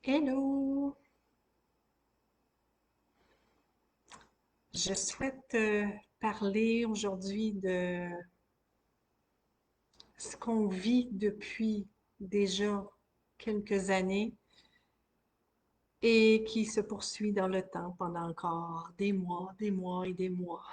Hello! Je souhaite parler aujourd'hui de ce qu'on vit depuis déjà quelques années et qui se poursuit dans le temps pendant encore des mois et des mois.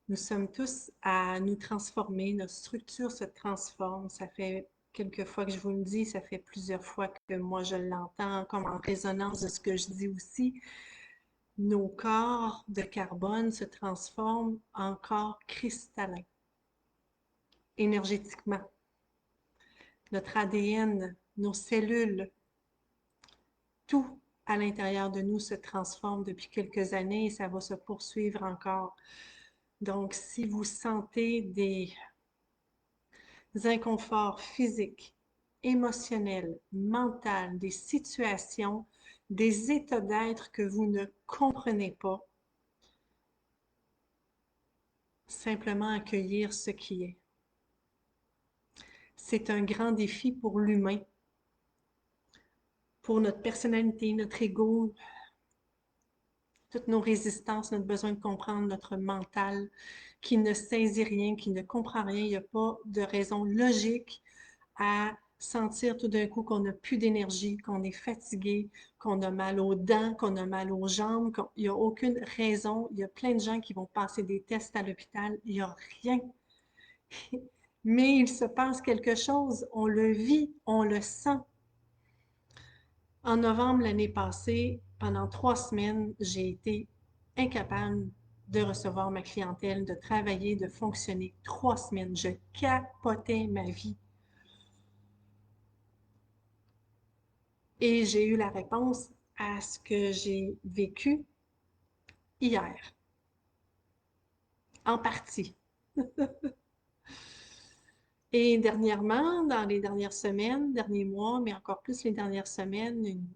Nous sommes tous à nous transformer, notre structure se transforme. Ça fait quelques fois que je vous le dis, ça fait plusieurs fois que moi je l'entends comme en résonance de ce que je dis aussi. Nos corps de carbone se transforment en corps cristallins, énergétiquement. Notre ADN, nos cellules, tout à l'intérieur de nous se transforme depuis quelques années et ça va se poursuivre encore. Donc, si vous sentez des inconforts physiques, émotionnels, mentaux, des situations, des états d'être que vous ne comprenez pas, simplement accueillir ce qui est. C'est un grand défi pour l'humain, pour notre personnalité, notre ego, toutes nos résistances, notre besoin de comprendre, notre mental qui ne saisit rien, qui ne comprend rien. Il n'y a pas de raison logique à sentir tout d'un coup qu'on n'a plus d'énergie, qu'on est fatigué, qu'on a mal aux dents, qu'on a mal aux jambes. Il n'y a aucune raison. Il y a plein de gens qui vont passer des tests à l'hôpital. Il n'y a rien. Mais il se passe quelque chose. On le vit, on le sent. En novembre l'année passée, pendant 3 semaines, j'ai été incapable de recevoir ma clientèle, de travailler, de fonctionner. 3 semaines, je capotais ma vie. Et j'ai eu la réponse à ce que j'ai vécu hier, en partie. Et dernièrement, dans les dernières semaines, derniers mois, mais encore plus les dernières semaines, une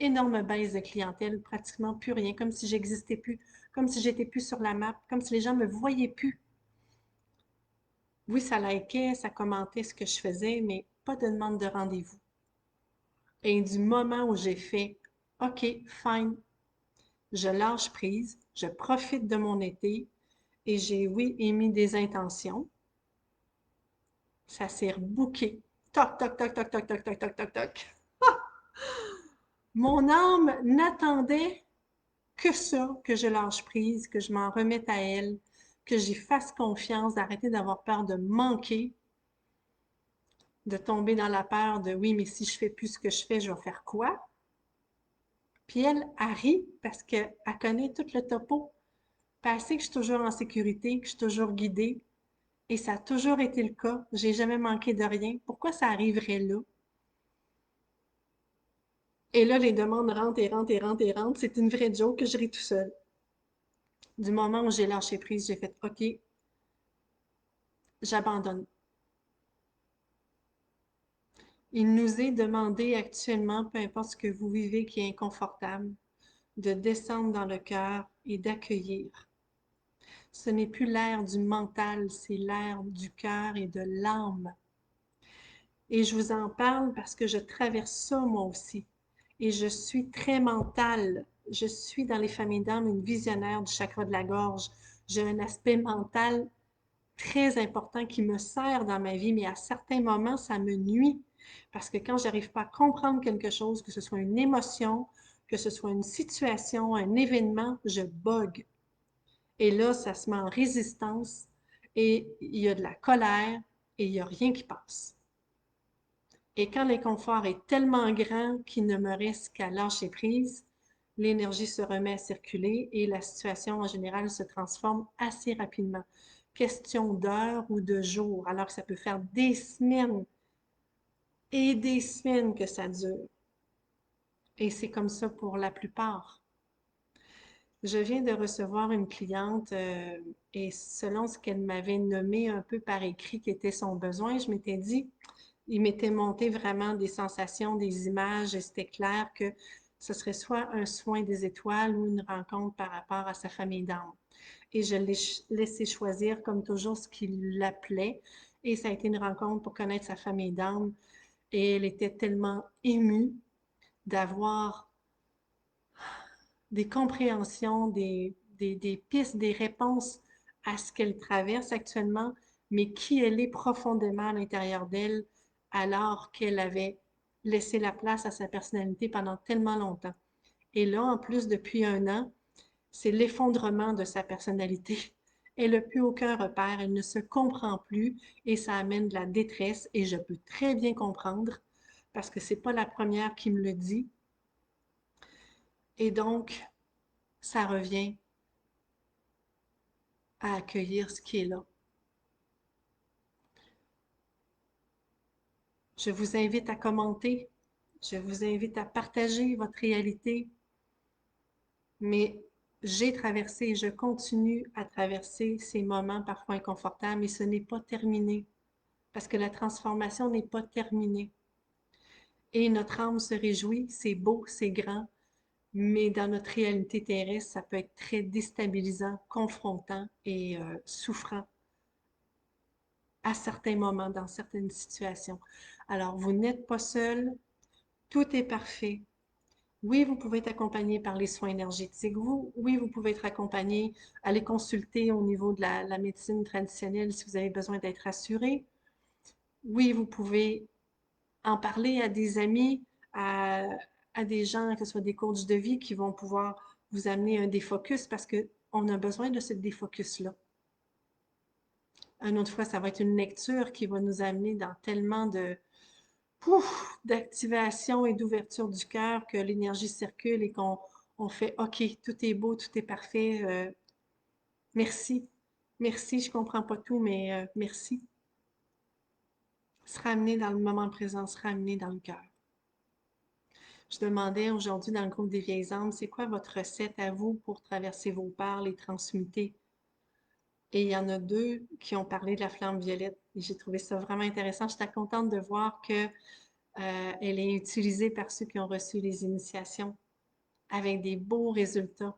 énorme baisse de clientèle, pratiquement plus rien, comme si j'existais plus, comme si j'étais plus sur la map, comme si les gens me voyaient plus. Oui, ça likait, ça commentait ce que je faisais, mais pas de demande de rendez-vous. Et du moment où j'ai fait OK, fine, je lâche prise, je profite de mon été et j'ai, oui, émis des intentions, ça s'est rebooké. Toc, toc, toc, toc, toc, toc, toc, toc, toc, toc. Mon âme n'attendait que ça, que je lâche prise, que je m'en remette à elle, que j'y fasse confiance, d'arrêter d'avoir peur de manquer, de tomber dans la peur de oui, mais si je fais plus ce que je fais, je vais faire quoi? Puis elle rit parce qu'elle connaît tout le topo. Puis elle sait que je suis toujours en sécurité, que je suis toujours guidée. Et ça a toujours été le cas. J'ai jamais manqué de rien. Pourquoi ça arriverait là? Et là, les demandes rentrent et rentrent et rentrent et rentrent. C'est une vraie joke que je ris tout seul. Du moment où j'ai lâché prise, j'ai fait OK, j'abandonne. Il nous est demandé actuellement, peu importe ce que vous vivez qui est inconfortable, de descendre dans le cœur et d'accueillir. Ce n'est plus l'ère du mental, c'est l'ère du cœur et de l'âme. Et je vous en parle parce que je traverse ça moi aussi. Et je suis très mentale. Je suis dans les familles d'âme une visionnaire du chakra de la gorge. J'ai un aspect mental très important qui me sert dans ma vie, mais à certains moments, ça me nuit. Parce que quand j'arrive pas à comprendre quelque chose, que ce soit une émotion, que ce soit une situation, un événement, je bug. Et là, ça se met en résistance et il y a de la colère et il n'y a rien qui passe. Et quand l'inconfort est tellement grand qu'il ne me reste qu'à lâcher prise, l'énergie se remet à circuler et la situation en général se transforme assez rapidement. Question d'heures ou de jours, alors que ça peut faire des semaines et des semaines que ça dure. Et c'est comme ça pour la plupart. Je viens de recevoir une cliente et selon ce qu'elle m'avait nommé un peu par écrit qui était son besoin, je m'étais dit, il m'était monté vraiment des sensations, des images et c'était clair que ce serait soit un soin des étoiles ou une rencontre par rapport à sa famille d'âme. Et je l'ai laissé choisir comme toujours ce qui l'appelait et ça a été une rencontre pour connaître sa famille d'âme Et elle était tellement émue d'avoir des compréhensions, des pistes, des réponses à ce qu'elle traverse actuellement, mais qui elle est profondément à l'intérieur d'elle alors qu'elle avait laissé la place à sa personnalité pendant tellement longtemps. Et là, en plus, depuis 1 an, c'est l'effondrement de sa personnalité. Elle n'a plus aucun repère, elle ne se comprend plus et ça amène de la détresse et je peux très bien comprendre parce que c'est pas la première qui me le dit. Et donc, ça revient à accueillir ce qui est là. Je vous invite à commenter, je vous invite à partager votre réalité, mais j'ai traversé et je continue à traverser ces moments parfois inconfortables et ce n'est pas terminé parce que la transformation n'est pas terminée. Et notre âme se réjouit, c'est beau, c'est grand, mais dans notre réalité terrestre, ça peut être très déstabilisant, confrontant et souffrant à certains moments, dans certaines situations. Alors, vous n'êtes pas seul, tout est parfait. Oui, vous pouvez être accompagné par les soins énergétiques. Oui, vous pouvez être accompagné, aller consulter au niveau de la médecine traditionnelle si vous avez besoin d'être assuré. Oui, vous pouvez en parler à des amis, à, à des gens, que ce soit des coachs de vie, qui vont pouvoir vous amener un défocus parce qu'on a besoin de ce défocus-là. Une autre fois, ça va être une lecture qui va nous amener dans tellement de d'activation et d'ouverture du cœur que l'énergie circule et qu'on fait OK, tout est beau, tout est parfait. Merci. Merci, je comprends pas tout, mais merci. Se ramener dans le moment présent, se ramener dans le cœur. Je demandais aujourd'hui dans le groupe des vieilles âmes, c'est quoi votre recette à vous pour traverser vos peurs, les transmuter? Et il y en a 2 qui ont parlé de la flamme violette. Et j'ai trouvé ça vraiment intéressant. J'étais contente de voir que elle est utilisée par ceux qui ont reçu les initiations avec des beaux résultats.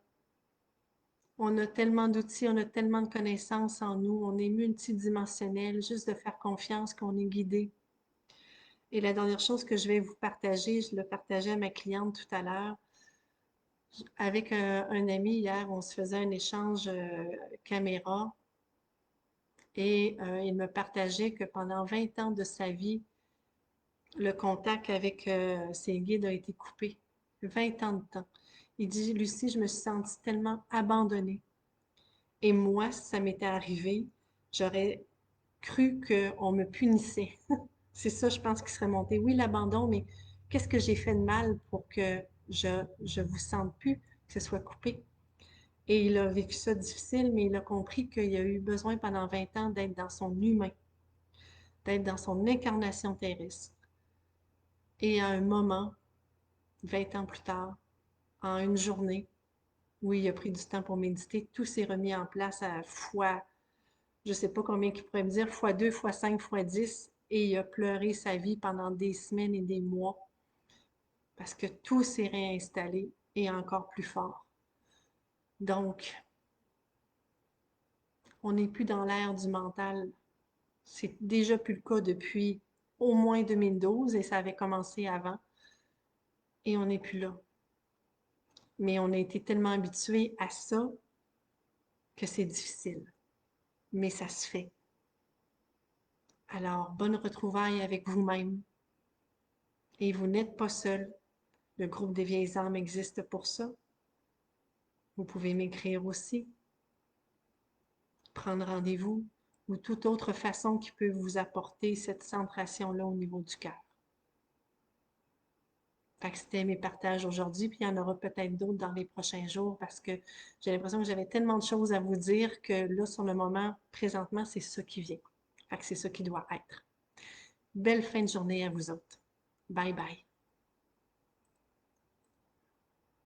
On a tellement d'outils, on a tellement de connaissances en nous, on est multidimensionnel, juste de faire confiance qu'on est guidé. Et la dernière chose que je vais vous partager, je le partageais à ma cliente tout à l'heure, avec un ami hier, on se faisait un échange caméra et il me partageait que pendant 20 ans de sa vie, le contact avec ses guides a été coupé. 20 ans de temps. Il dit, Lucie, je me suis sentie tellement abandonnée. Et moi, si ça m'était arrivé, j'aurais cru qu'on me punissait. C'est ça, je pense, qui serait monté. Oui, l'abandon, mais qu'est-ce que j'ai fait de mal pour que je vous sente plus, que ce soit coupé? Et il a vécu ça difficile, mais il a compris qu'il a eu besoin pendant 20 ans d'être dans son humain, d'être dans son incarnation terrestre. Et à un moment, 20 ans plus tard, en une journée, où il a pris du temps pour méditer, tout s'est remis en place à fois, je ne sais pas combien qu'il pourrait me dire, fois 2, fois 5, fois 10, et il a pleuré sa vie pendant des semaines et des mois, parce que tout s'est réinstallé et encore plus fort. Donc, on n'est plus dans l'ère du mental. C'est déjà plus le cas depuis au moins 2012 et ça avait commencé avant. Et on n'est plus là. Mais on a été tellement habitué à ça que c'est difficile. Mais ça se fait. Alors, bonne retrouvaille avec vous-même. Et vous n'êtes pas seul. Le groupe des vieilles âmes existe pour ça. Vous pouvez m'écrire aussi, prendre rendez-vous ou toute autre façon qui peut vous apporter cette centration-là au niveau du cœur. Fait que c'était mes partages aujourd'hui, puis il y en aura peut-être d'autres dans les prochains jours parce que j'ai l'impression que j'avais tellement de choses à vous dire que là, sur le moment, présentement, c'est ça qui vient. Fait que c'est ça qui doit être. Belle fin de journée à vous autres. Bye bye.